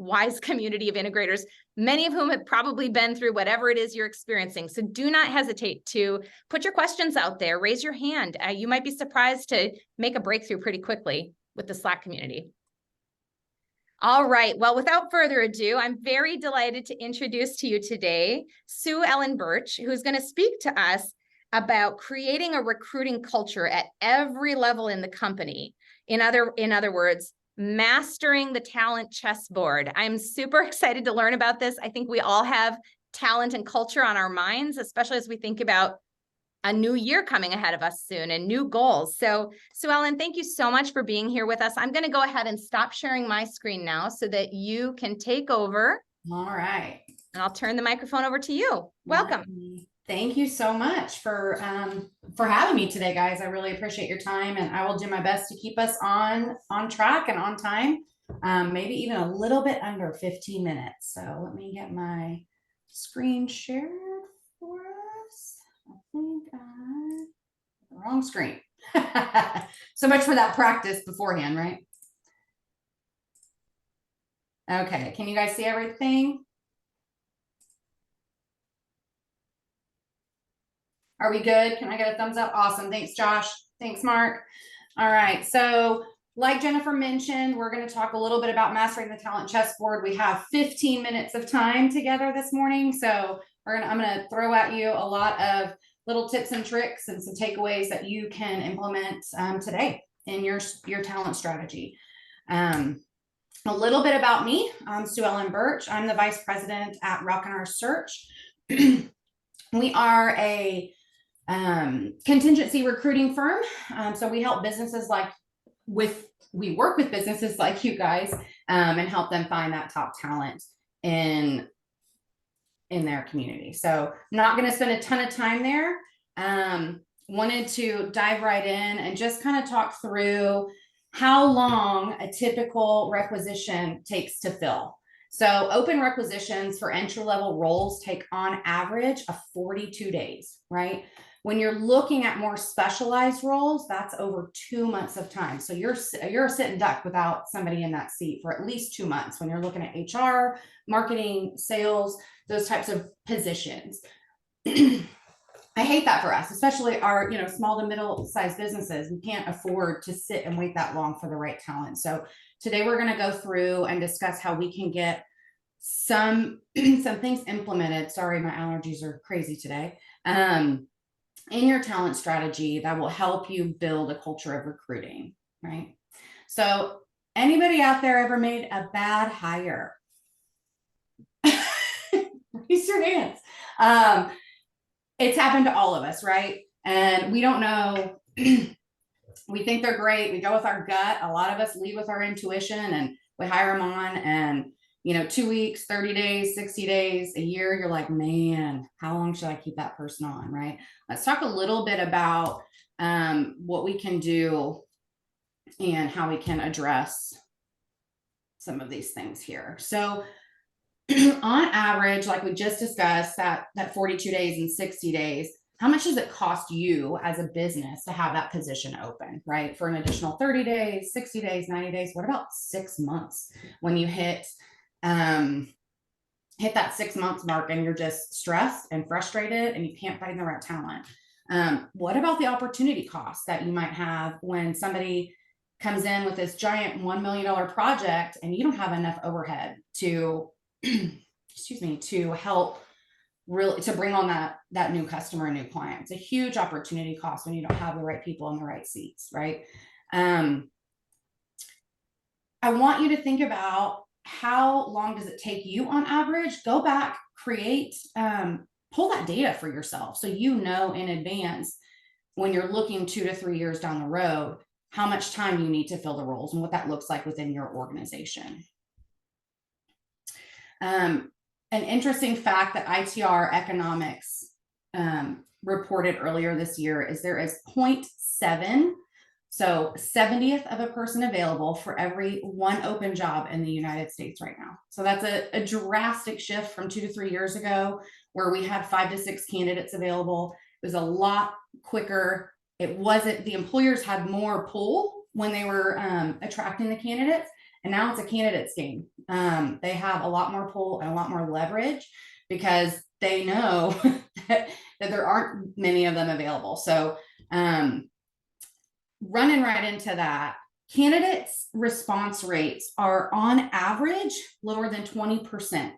wise community of integrators, many of whom have probably been through whatever it is you're experiencing. So do not hesitate to put your questions out there, raise your hand. You might be surprised to make a breakthrough pretty quickly with the Slack community. All right, well, without further ado, I'm very delighted to introduce to you today, Sue Ellen Burch, who's going to speak to us about creating a recruiting culture at every level in the company. In other words, mastering the talent chessboard. I'm super excited to learn about this. I think we all have talent and culture on our minds, especially as we think about a new year coming ahead of us soon and new goals. So, Sue Ellen, thank you so much for being here with us. I'm going to go ahead and stop sharing my screen now so that you can take over. All right. And I'll turn the microphone over to you. Welcome. Thank you so much for having me today, guys. I really appreciate your time, and I will do my best to keep us on track and on time, maybe even a little bit under 15 minutes. So let me get my screen shared for us. I think the wrong screen. So much for that practice beforehand, right? Okay, can you guys see everything? Are we good? Can I get a thumbs up? Awesome. Thanks, Josh. Thanks, Mark. All right. So like Jennifer mentioned, we're going to talk a little bit about mastering the talent chessboard. We have 15 minutes of time together this morning. So I'm going to throw at you a lot of little tips and tricks and some takeaways that you can implement today in your talent strategy. A little bit about me. I'm Sue Ellen Burch. I'm the vice president at Rockin Search. We are a contingency recruiting firm. So we help businesses we work with businesses like you guys and help them find that top talent in their community. So I'm not going to spend a ton of time there. Wanted to dive right in and just kind of talk through how long a typical requisition takes to fill. So open requisitions for entry-level roles take on average of 42 days, right? When you're looking at more specialized roles, that's over 2 months of time. So you're a sitting duck without somebody in that seat for at least 2 months when you're looking at HR, marketing, sales, those types of positions. I hate that for us, especially our small to middle-sized businesses. We can't afford to sit and wait that long for the right talent. So today we're going to go through and discuss how we can get some things implemented. Sorry, my allergies are crazy today. In your talent strategy that will help you build a culture of recruiting, right? So anybody out there ever made a bad hire? Raise your hands. It's happened to all of us, right? And we don't know. We think they're great. We go with our gut. A lot of us lead with our intuition and we hire them on, and 2 weeks, 30 days, 60 days, a year, you're like, man, how long should I keep that person on, right? Let's talk a little bit about what we can do and how we can address some of these things here. So on average, like we just discussed, that 42 days and 60 days, how much does it cost you as a business to have that position open, right? For an additional 30 days, 60 days, 90 days, what about 6 months when you hit that 6 months mark and you're just stressed and frustrated and you can't find the right talent? What about the opportunity cost that you might have when somebody comes in with this giant $1 million project and you don't have enough overhead to to help really to bring on that new customer, new client? It's a huge opportunity cost when you don't have the right people in the right seats, right? I want you to think about how long does it take you on average. Go back, create, pull that data for yourself so in advance when you're looking 2 to 3 years down the road, how much time you need to fill the roles and what that looks like within your organization. An interesting fact that ITR Economics reported earlier this year is there is 0.7, so 70th of a person available for every one open job in the United States right now. So that's a drastic shift from 2 to 3 years ago where we had 5 to 6 candidates available. It was a lot quicker. It wasn't, the employers had more pull when they were attracting the candidates. And now it's a candidates game. They have a lot more pull and a lot more leverage because they know that there aren't many of them available. So running right into that, candidates' response rates are on average lower than 20%.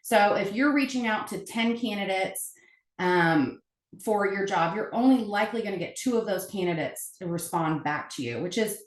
So if you're reaching out to 10 candidates for your job, you're only likely going to get 2 of those candidates to respond back to you, which is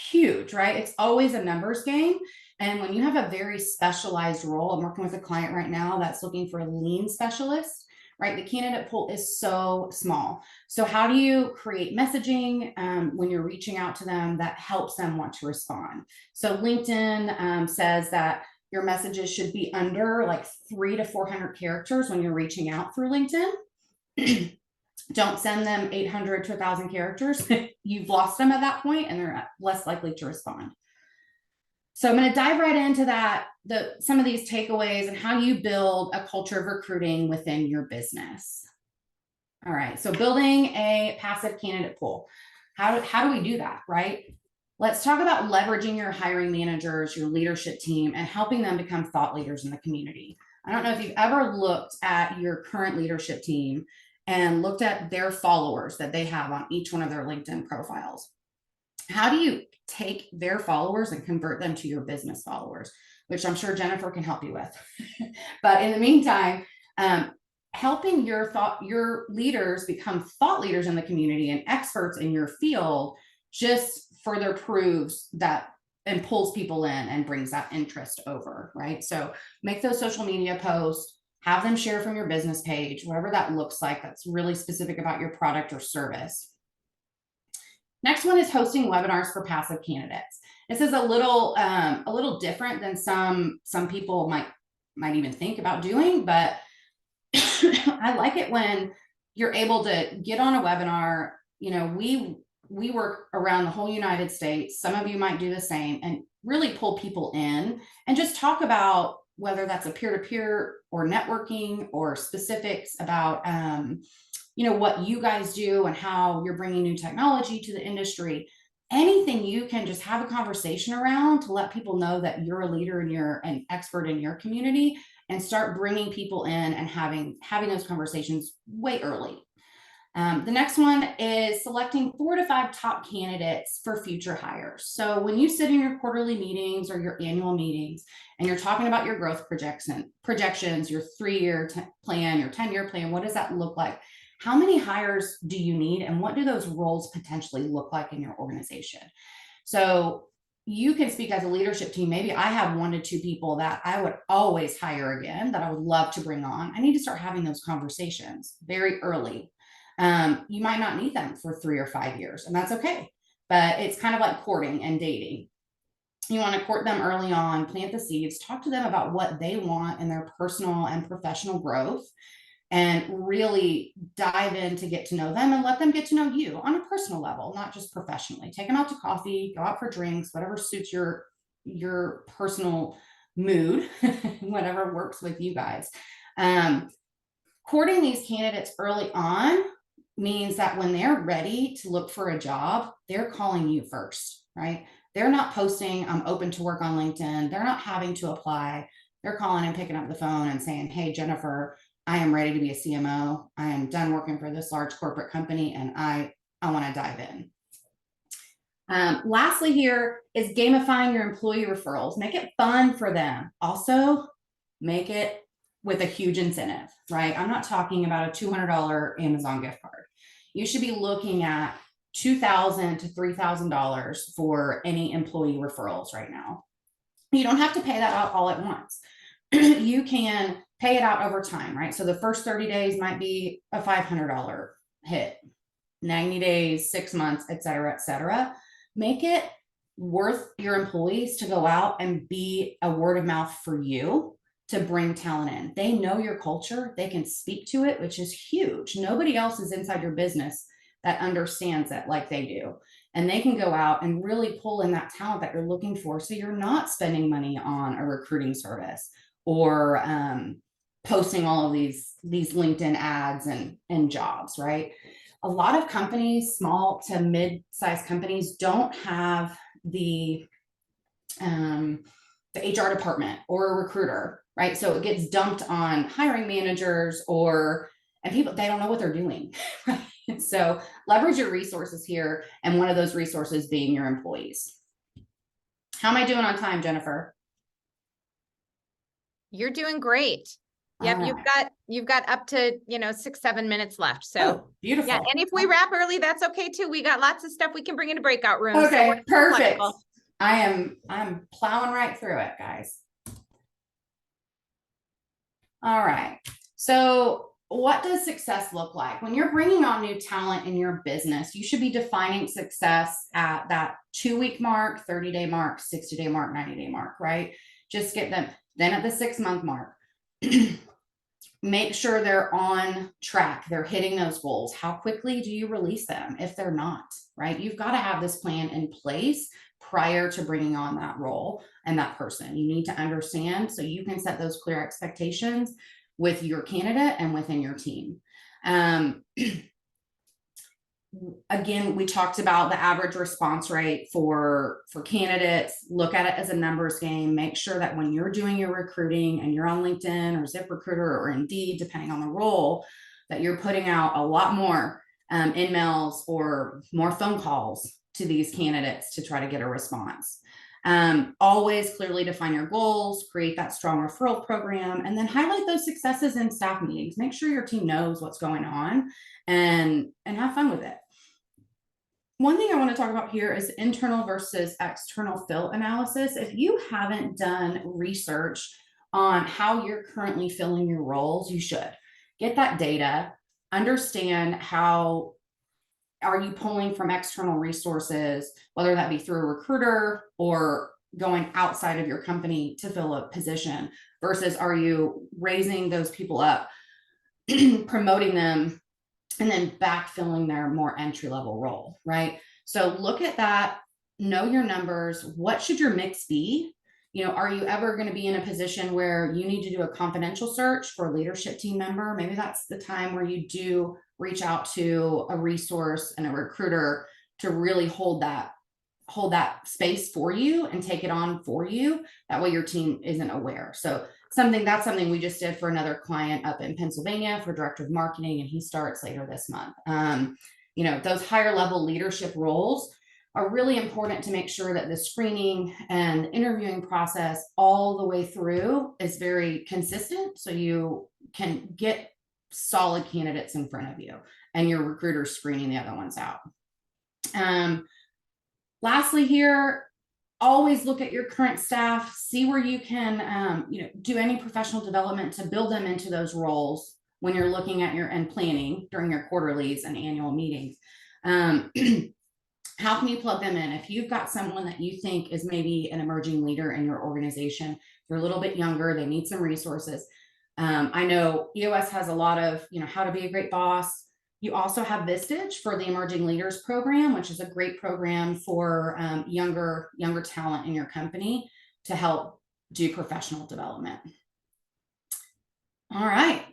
huge, right? It's always a numbers game. And when you have a very specialized role, I'm working with a client right now that's looking for a lean specialist, right? The candidate pool is so small. So how do you create messaging when you're reaching out to them that helps them want to respond? So LinkedIn says that your messages should be under like 300 to 400 characters when you're reaching out through LinkedIn. Don't send them 800 to 1,000 characters. You've lost them at that point and they're less likely to respond. So I'm going to dive right into that, some of these takeaways and how you build a culture of recruiting within your business. All right, so building a passive candidate pool. How do we do that, right? Let's talk about leveraging your hiring managers, your leadership team, and helping them become thought leaders in the community. I don't know if you've ever looked at your current leadership team and looked at their followers that they have on each one of their LinkedIn profiles. How do you take their followers and convert them to your business followers, which I'm sure Jennifer can help you with. But in the meantime, helping your leaders become thought leaders in the community and experts in your field just further proves that and pulls people in and brings that interest over, right? So make those social media posts, have them share from your business page, whatever that looks like, that's really specific about your product or service. Next one is hosting webinars for passive candidates. This is a little different than some people might even think about doing, but I like it when you're able to get on a webinar. You know, we work around the whole United States. Some of you might do the same and really pull people in and just talk about whether that's a peer-to-peer or networking or specifics about you know, what you guys do and how you're bringing new technology to the industry. Anything you can just have a conversation around to let people know that you're a leader and you're an expert in your community, and start bringing people in and having those conversations way early. The next one is selecting 4 to 5 top candidates for future hires. So when you sit in your quarterly meetings or your annual meetings and you're talking about your growth projections, your 3-year plan, your 10-year plan, what does that look like? How many hires do you need and what do those roles potentially look like in your organization? So you can speak as a leadership team. Maybe I have 1 to 2 people that I would always hire again, that I would love to bring on. I need to start having those conversations very early. You might not need them for 3 or 5 years, and that's okay. But it's kind of like courting and dating. You want to court them early on, plant the seeds, talk to them about what they want in their personal and professional growth, and really dive in to get to know them and let them get to know you on a personal level, not just professionally. Take them out to coffee, go out for drinks, whatever suits your personal mood, whatever works with you guys. Courting these candidates early on means that when they're ready to look for a job, they're calling you first, right? They're not posting, I'm open to work on LinkedIn. They're not having to apply. They're calling and picking up the phone and saying, hey, Jennifer, I am ready to be a CMO. I am done working for this large corporate company and I want to dive in. Lastly here is gamifying your employee referrals. Make it fun for them. Also, make it with a huge incentive, right? I'm not talking about a $200 Amazon gift card. You should be looking at $2,000 to $3,000 for any employee referrals right now. You don't have to pay that out all at once. You can pay it out over time, right? So the first 30 days might be a $500 hit, 90 days, 6 months, et cetera, et cetera. Make it worth your employees to go out and be a word of mouth for you to bring talent in. They know your culture. They can speak to it, which is huge. Nobody else is inside your business that understands it like they do. And they can go out and really pull in that talent that you're looking for. So you're not spending money on a recruiting service or posting all of these LinkedIn ads and jobs, right? A lot of companies, small to mid-sized companies, don't have the the HR department or a recruiter, right? So it gets dumped on hiring managers and people, they don't know what they're doing, right? So leverage your resources here, and one of those resources being your employees. How am I doing on time, Jennifer? You're doing great. Yep, All you've got up to, 6-7 minutes left. So beautiful. yeah, and if we wrap early, that's okay too. We got lots of stuff we can bring into breakout rooms. Okay, so perfect. flexible. I'm plowing right through it, guys. All right. So what does success look like? When you're bringing on new talent in your business, you should be defining success at that 2-week mark, 30-day mark, 60-day mark, 90-day mark, right? Just get them. Then at the 6-month mark, make sure they're on track. They're hitting those goals. How quickly do you release them if they're not, right? You've got to have this plan in place prior to bringing on that role and that person. You need to understand so you can set those clear expectations with your candidate and within your team. Again, we talked about the average response rate for candidates. Look at it as a numbers game. Make sure that when you're doing your recruiting and you're on LinkedIn or ZipRecruiter or Indeed, depending on the role, that you're putting out a lot more emails or more phone calls to these candidates to try to get a response. Always clearly define your goals, create that strong referral program, and then highlight those successes in staff meetings. Make sure your team knows what's going on and have fun with it. One thing I want to talk about here is internal versus external fill analysis. If you haven't done research on how you're currently filling your roles, you should get that data, understand how are you pulling from external resources, whether that be through a recruiter or going outside of your company to fill a position, versus are you raising those people up, promoting them, and then backfilling their more entry-level role, right? So look at that, know your numbers. What should your mix be? Are you ever going to be in a position where you need to do a confidential search for a leadership team member? Maybe that's the time where you do reach out to a resource and a recruiter to really hold that space for you and take it on for you. That way your team isn't aware. So that's something we just did for another client up in Pennsylvania for director of marketing, and he starts later this month. Those higher level leadership roles are really important to make sure that the screening and interviewing process all the way through is very consistent, so you can get solid candidates in front of you and your recruiter screening the other ones out. Lastly here, always look at your current staff, see where you can, do any professional development to build them into those roles when you're looking at and planning during your quarterlies and annual meetings. How can you plug them in? If you've got someone that you think is maybe an emerging leader in your organization, they're a little bit younger, they need some resources. I know EOS has a lot of, how to be a great boss. You also have Vistage for the Emerging Leaders Program, which is a great program for younger talent in your company to help do professional development. All right.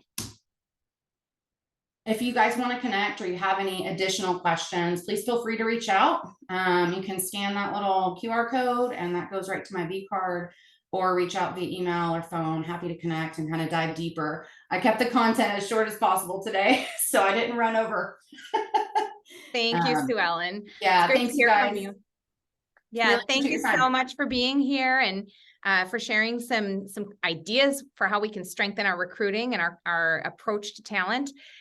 If you guys want to connect or you have any additional questions, please feel free to reach out. You can scan that little QR code and that goes right to my V card, or reach out via email or phone. Happy to connect and kind of dive deeper. I kept the content as short as possible today, so I didn't run over. Thank you, Sue Ellen. Yeah, thanks you guys. Yeah, really thank you so much for being here and for sharing some ideas for how we can strengthen our recruiting and our approach to talent.